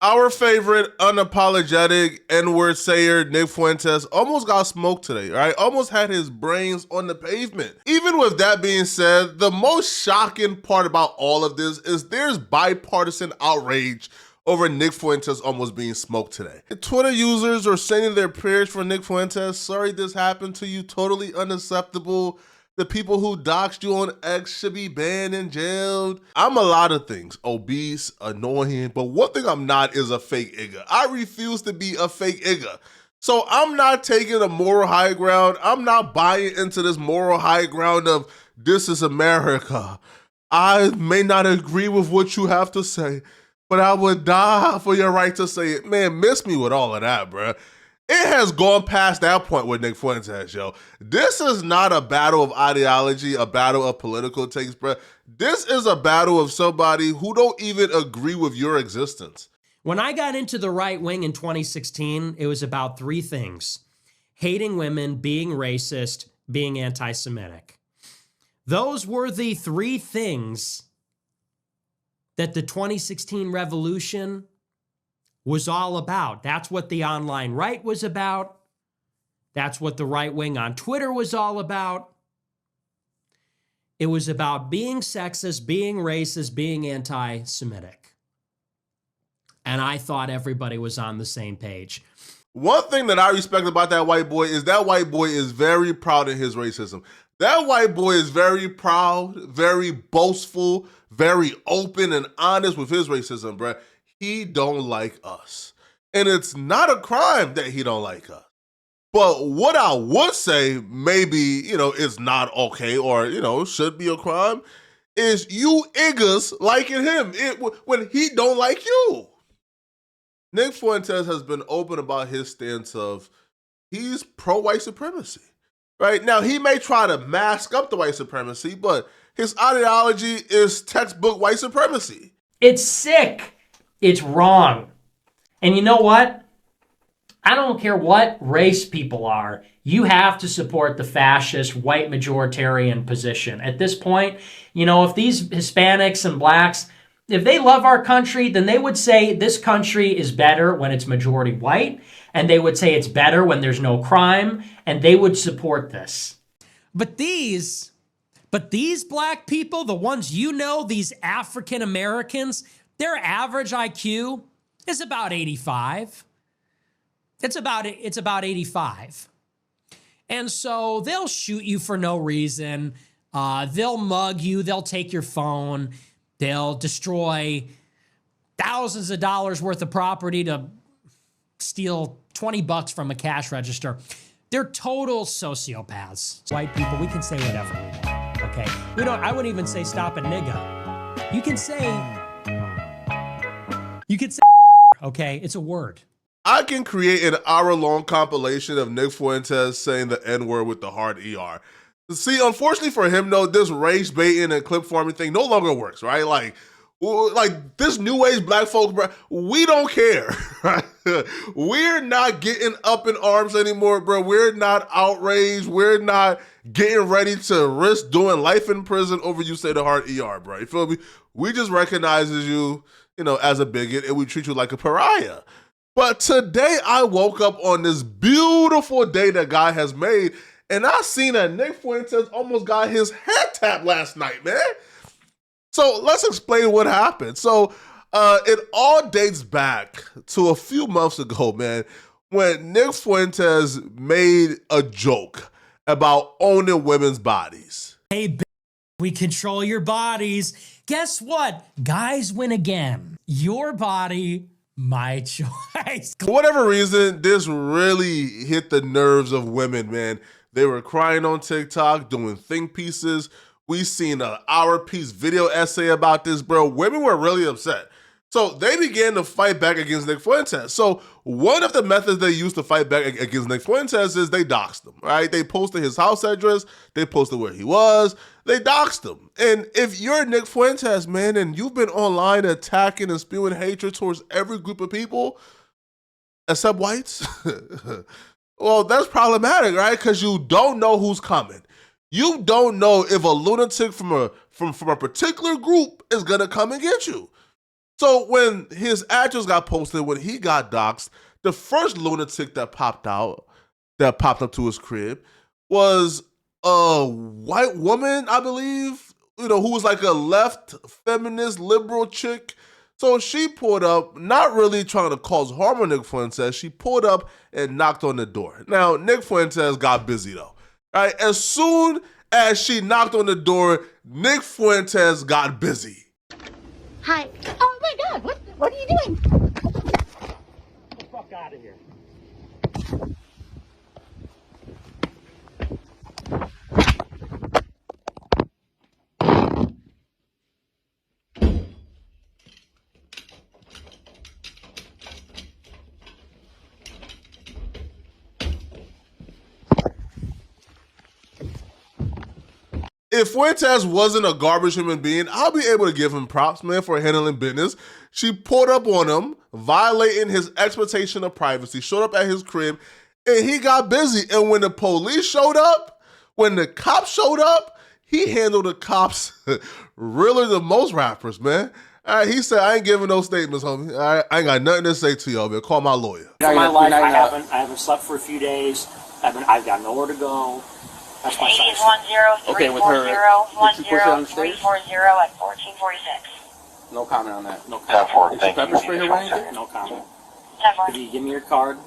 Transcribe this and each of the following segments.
Our favorite unapologetic N-word sayer, Nick Fuentes, almost got smoked today, right? Almost had his brains on the pavement. Even with that being said, the most shocking part about all of this is there's bipartisan outrage over Nick Fuentes almost being smoked today. Twitter users are sending their prayers for Nick Fuentes. Sorry this happened to you, totally unacceptable. The people who doxed you on X should be banned and jailed. I'm a lot of things, obese, annoying, but one thing I'm not is a fake igga. I refuse to be a fake igga. So I'm not taking a moral high ground. I'm not buying into this moral high ground of this is America. I may not agree with what you have to say, but I would die for your right to say it. Man, miss me with all of that, bruh. It has gone past that point with Nick Fuentes, yo. This is not a battle of ideology, a battle of political takes, bro. This is a battle of somebody who don't even agree with your existence. When I got into the right wing in 2016, it was about three things: hating women, being racist, being anti-Semitic. Those were the three things that the 2016 revolution was all about. That's what the online right was about. That's what the right wing on Twitter was all about. It was about being sexist, being racist, being anti-Semitic. And I thought everybody was on the same page. One thing that I respect about that white boy is very proud of his racism. That white boy is very proud, very boastful, very open and honest with his racism, bruh. He don't like us. And it's not a crime that he don't like us. But what I would say maybe, is not okay or, should be a crime is you iggas liking him when he don't like you. Nick Fuentes has been open about his stance of he's pro-white supremacy. Right? Now, he may try to mask up the white supremacy, but his ideology is textbook white supremacy. It's sick. It's wrong. And you know what? I don't care what race people are. You have to support the fascist white majoritarian position. At this point, if these Hispanics and blacks, if they love our country, then they would say this country is better when it's majority white, and they would say it's better when there's no crime, and they would support this. But these black people, the ones these African Americans, their average IQ is about 85. It's about 85. And so they'll shoot you for no reason. They'll mug you. They'll take your phone. They'll destroy thousands of dollars worth of property to steal $20 from a cash register. They're total sociopaths. White people, we can say whatever we want, okay? I wouldn't even say stop a nigga. You can say, okay? It's a word. I can create an hour-long compilation of Nick Fuentes saying the N-word with the hard ER. See, unfortunately for him, though, this race baiting and clip farming thing no longer works, right? Like this new age black folks, bro, we don't care. Right? We're not getting up in arms anymore, bro. We're not outraged. We're not getting ready to risk doing life in prison over you say the hard ER, bro. You feel me? We just recognizes you, as a bigot, and we treat you like a pariah. But today I woke up on this beautiful day that God has made, and I seen that Nick Fuentes almost got his head tapped last night, man. So let's explain what happened. So it all dates back to a few months ago, man, when Nick Fuentes made a joke about owning women's bodies. Hey, we control your bodies. Guess what? Guys win again. Your body, my choice. For whatever reason, this really hit the nerves of women, man. They were crying on TikTok, doing think pieces. We seen an hour-piece video essay about this, bro. Women were really upset. So they began to fight back against Nick Fuentes. So one of the methods they used to fight back against Nick Fuentes is they doxed him, right? They posted his house address. They posted where he was. They doxed him. And if you're Nick Fuentes, man, and you've been online attacking and spewing hatred towards every group of people, except whites, well, that's problematic, right? Because you don't know who's coming. You don't know if a lunatic from a particular group is gonna come and get you. So when his address got posted, when he got doxxed, the first lunatic that popped up to his crib was a white woman, I believe, who was like a left feminist liberal chick. So she pulled up, not really trying to cause harm on Nick Fuentes. She pulled up and knocked on the door. Now, Nick Fuentes got busy though. All right, as soon as she knocked on the door, Nick Fuentes got busy. Hi. Oh my God, what are you doing? Get the fuck out of here. If Fuentes wasn't a garbage human being, I'll be able to give him props, man, for handling business. She pulled up on him, violating his expectation of privacy, showed up at his crib, and he got busy. And when the police showed up, when the cops showed up, he handled the cops realer than most rappers, man. He said, I ain't giving no statements, homie. I ain't got nothing to say to y'all, man. Call my lawyer. For my life, I haven't slept for a few days. I've got nowhere to go. That's my size. 10-340-10340 at 1446. No comment on that. No comment. Is pepper spray here running? No comment. 10-4. Could you give me your card?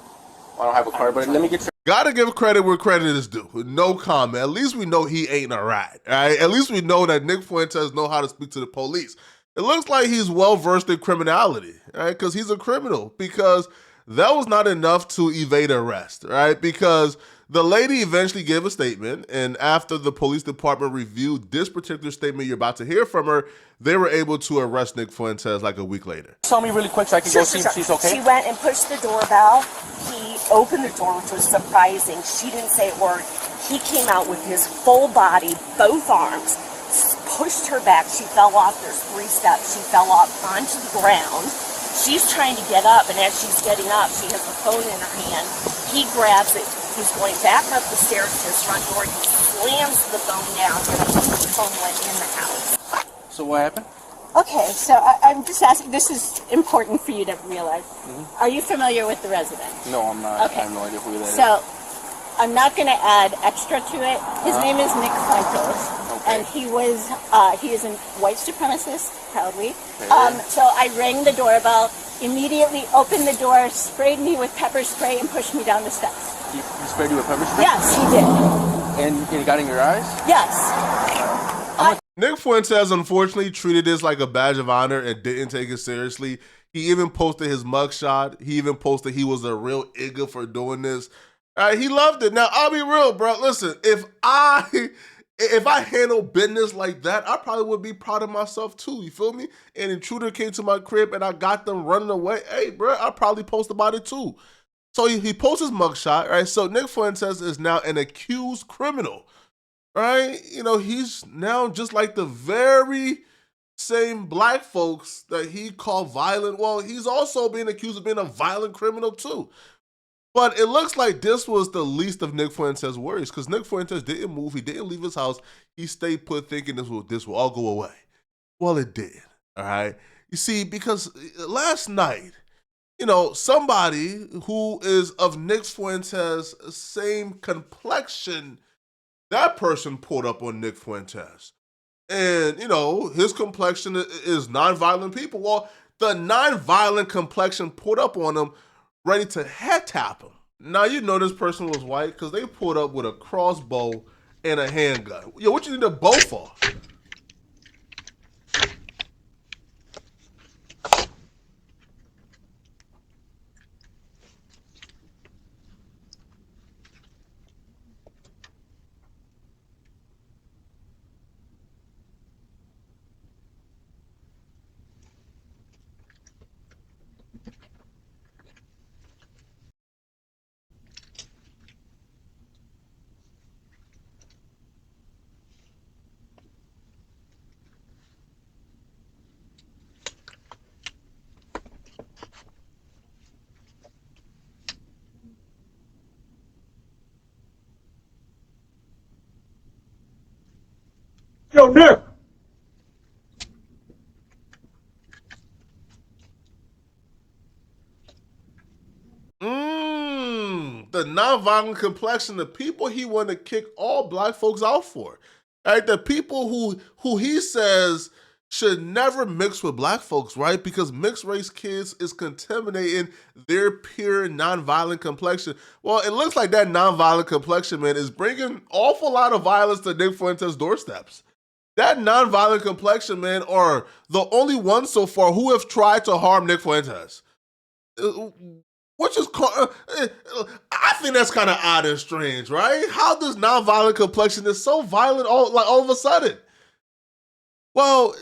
I don't have a card, but let me get your... Gotta give credit where credit is due. No comment. At least we know he ain't a rat, right? At least we know that Nick Fuentes know how to speak to the police. It looks like he's well-versed in criminality, right? Because he's a criminal. Because that was not enough to evade arrest, right? Because the lady eventually gave a statement, and after the police department reviewed this particular statement you're about to hear from her, they were able to arrest Nick Fuentes like a week later. Tell me really quick so I can go see if she's okay. She went and pushed the doorbell. He opened the door, which was surprising. She didn't say a word. He came out with his full body, both arms, pushed her back. She fell off. There's 3 steps. She fell off onto the ground. She's trying to get up, and as she's getting up, she has a phone in her hand. He grabs it. He's going back up the stairs to his front door. He slams the phone down, and I think the phone went in the house. So what happened? Okay, so I'm just asking, this is important for you to realize. Mm-hmm. Are you familiar with the resident? No, I'm not. Okay. I have no idea who that is. So I'm not going to add extra to it. His name is Nick Fuentes, and he is a white supremacist, proudly. Okay. So I rang the doorbell, immediately opened the door, sprayed me with pepper spray, and pushed me down the steps. He sprayed you with pepper spray? Yes, he did. And it got in your eyes? Yes. Nick Fuentes unfortunately treated this like a badge of honor and didn't take it seriously. He even posted his mugshot. He even posted he was a real igga for doing this. He loved it. Now, I'll be real, bro. Listen, if I handle business like that, I probably would be proud of myself too. You feel me? An intruder came to my crib and I got them running away. Hey, bro, I'll probably post about it too. So he posts his mugshot, right? So Nick Fuentes is now an accused criminal, right? He's now just like the very same black folks that he called violent. Well, he's also being accused of being a violent criminal too. But it looks like this was the least of Nick Fuentes' worries because Nick Fuentes didn't move. He didn't leave his house. He stayed put thinking this will all go away. Well, it did, all right? You see, because last night, somebody who is of Nick Fuentes' same complexion, that person pulled up on Nick Fuentes. And, his complexion is nonviolent people. Well, the nonviolent complexion pulled up on him, ready to head tap him. Now, this person was white because they pulled up with a crossbow and a handgun. Yo, what you need a bow for? Yo, Nick! the nonviolent complexion, the people he want to kick all black folks out for. Right? The people who he says should never mix with black folks, right? Because mixed race kids is contaminating their pure nonviolent complexion. Well, it looks like that nonviolent complexion, man, is bringing an awful lot of violence to Nick Fuentes' doorsteps. That nonviolent complexion, man, are the only ones so far who have tried to harm Nick Fuentes. Which is, I think that's kind of odd and strange, right? How does nonviolent complexion is so violent all of a sudden? Well,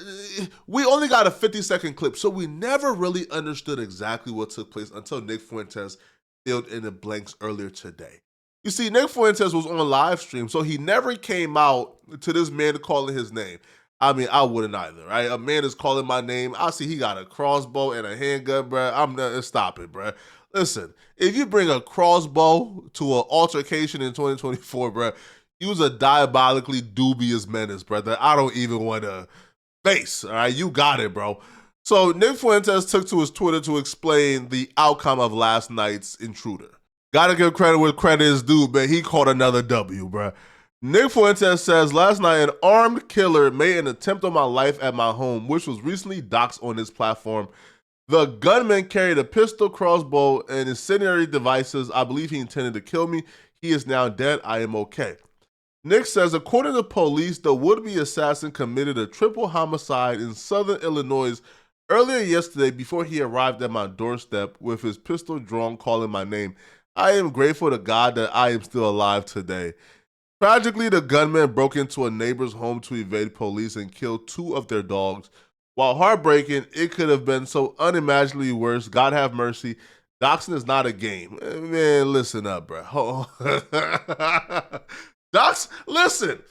we only got a 50-second clip, so we never really understood exactly what took place until Nick Fuentes filled in the blanks earlier today. You see, Nick Fuentes was on live stream, so he never came out to this man calling his name. I mean, I wouldn't either, right? A man is calling my name. I see he got a crossbow and a handgun, bro. I'm not, stop it, bro. Listen, if you bring a crossbow to an altercation in 2024, bro, you's a diabolically dubious menace, brother. I don't even want to face, all right? You got it, bro. So Nick Fuentes took to his Twitter to explain the outcome of last night's intruder. Gotta give credit where credit is due, man. He caught another W, bro. Nick Fuentes says, last night an armed killer made an attempt on my life at my home, which was recently doxxed on this platform. The gunman carried a pistol, crossbow, and incendiary devices. I believe he intended to kill me. He is now dead. I am okay. Nick says, according to police, the would-be assassin committed a triple homicide in southern Illinois earlier yesterday before he arrived at my doorstep with his pistol drawn, calling my name. I am grateful to God that I am still alive today. Tragically, the gunman broke into a neighbor's home to evade police and killed 2 of their dogs. While heartbreaking, it could have been so unimaginably worse. God have mercy. Doxing is not a game. Man, listen up, bro. Listen,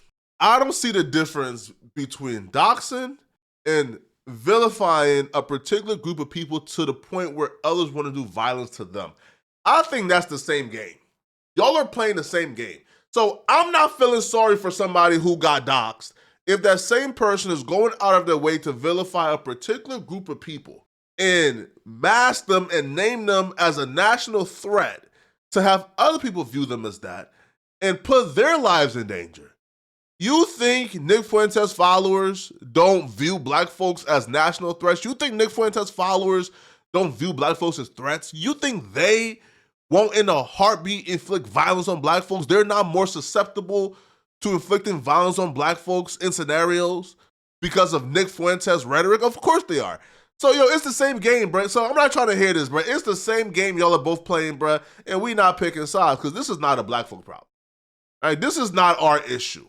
I don't see the difference between doxing and vilifying a particular group of people to the point where others want to do violence to them. I think that's the same game. Y'all are playing the same game. So I'm not feeling sorry for somebody who got doxxed if that same person is going out of their way to vilify a particular group of people and mask them and name them as a national threat to have other people view them as that and put their lives in danger. You think Nick Fuentes followers don't view black folks as national threats? You think Nick Fuentes followers don't view black folks as threats? You think they won't in a heartbeat inflict violence on black folks? They're not more susceptible to inflicting violence on black folks in scenarios because of Nick Fuentes' rhetoric? Of course they are. So, it's the same game, bro. So I'm not trying to hear this, bro. It's the same game y'all are both playing, bro, and we not picking sides because this is not a black folk problem. All right, this is not our issue.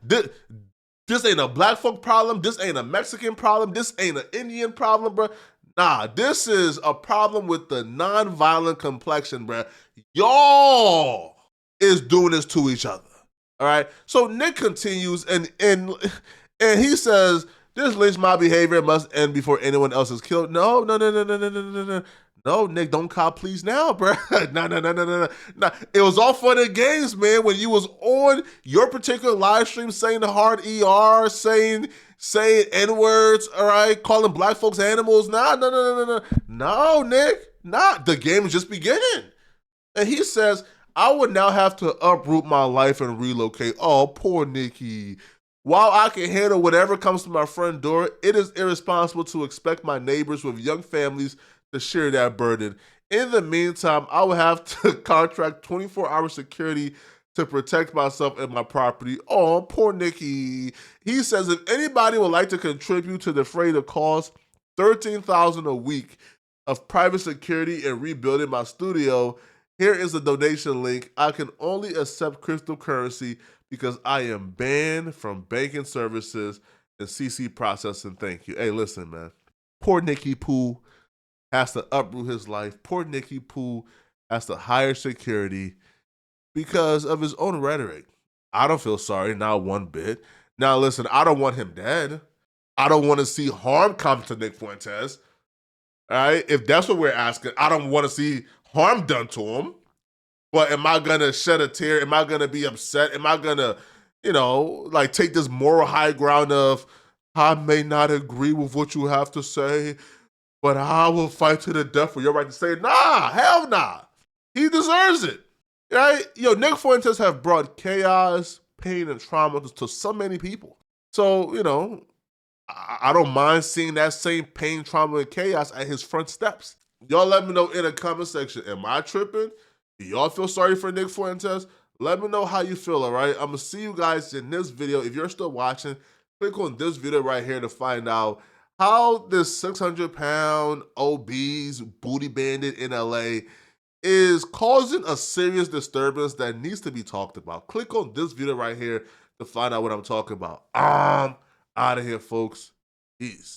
This ain't a black folk problem. This ain't a Mexican problem. This ain't an Indian problem, bro. Nah, this is a problem with the nonviolent complexion, bro. Y'all is doing this to each other. All right. So Nick continues and he says, this lynch mob behavior must end before anyone else is killed. No. No, Nick, don't cop please now, bro. No. It was all fun and games, man, when you was on your particular live stream saying the hard ER, saying N-words, all right, calling black folks animals. No, Nick. The game is just beginning. And he says, I would now have to uproot my life and relocate. Oh, poor Nikki. While I can handle whatever comes to my front door, it is irresponsible to expect my neighbors with young families to share that burden. In the meantime, I will have to contract 24-hour security to protect myself and my property. Oh, poor Nikki. He says, if anybody would like to contribute to defray the cost, $13,000 a week of private security and rebuilding my studio, here is a donation link. I can only accept cryptocurrency because I am banned from banking services and CC processing. Thank you. Hey, listen, man. Poor Nicky Poo has to uproot his life. Poor Nicky Poo has to hire security because of his own rhetoric. I don't feel sorry, not one bit. Now, listen, I don't want him dead. I don't want to see harm come to Nick Fuentes. All right? If that's what we're asking, I don't want to see harm done to him. But am I going to shed a tear? Am I going to be upset? Am I going to, take this moral high ground of, I may not agree with what you have to say, but I will fight to the death for your right to say, nah, hell nah. He deserves it. Right? Yo, Nick Fuentes have brought chaos, pain, and trauma to so many people. So, you know, I don't mind seeing that same pain, trauma, and chaos at his front steps. Y'all let me know in the comment section. Am I tripping? Do y'all feel sorry for Nick Fuentes? Let me know how you feel, all right? I'm going to see you guys in this video. If you're still watching, click on this video right here to find out how this 600-pound obese booty bandit in LA is causing a serious disturbance that needs to be talked about. Click on this video right here to find out what I'm talking about. Out of here, folks. Peace.